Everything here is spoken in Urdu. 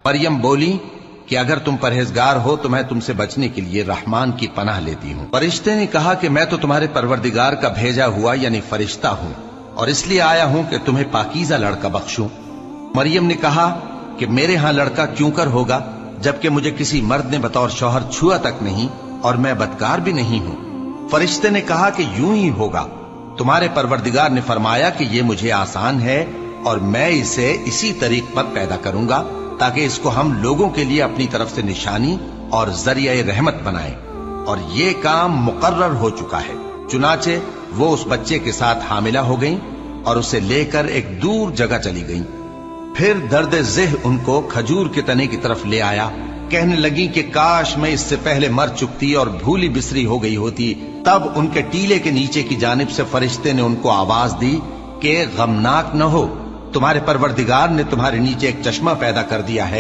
مریم بولی کہ اگر تم پرہیزگار ہو تو میں تم سے بچنے کے لیے رحمان کی پناہ لیتی ہوں۔ فرشتے نے کہا کہ میں تو تمہارے پروردگار کا بھیجا ہوا یعنی فرشتہ ہوں، اور اس لیے آیا ہوں کہ تمہیں پاکیزہ لڑکا بخشوں۔ مریم نے کہا کہ میرے ہاں لڑکا کیوں کر ہوگا جبکہ مجھے کسی مرد نے بطور شوہر چھوا تک نہیں اور میں بدکار بھی نہیں ہوں۔ فرشتے نے کہا کہ یوں ہی ہوگا، تمہارے پروردگار نے فرمایا کہ یہ مجھے آسان ہے اور میں اسے اسی طریق پر پیدا کروں گا تاکہ اس کو ہم لوگوں کے لیے اپنی طرف سے نشانی اور ذریعہ رحمت بنائیں، اور یہ کام مقرر ہو چکا ہے۔ چنانچہ وہ اس بچے کے ساتھ حاملہ ہو گئیں اور اسے لے کر ایک دور جگہ چلی گئیں۔ پھر درد ذہ ان کو کھجور کے تنے کی طرف لے آیا، کہنے لگی کہ کاش میں اس سے پہلے مر چکتی اور بھولی بسری ہو گئی ہوتی۔ تب ان کے ٹیلے کے نیچے کی جانب سے فرشتے نے ان کو آواز دی کہ غمناک نہ ہو، تمہارے پروردگار نے تمہارے نیچے ایک چشمہ پیدا کر دیا ہے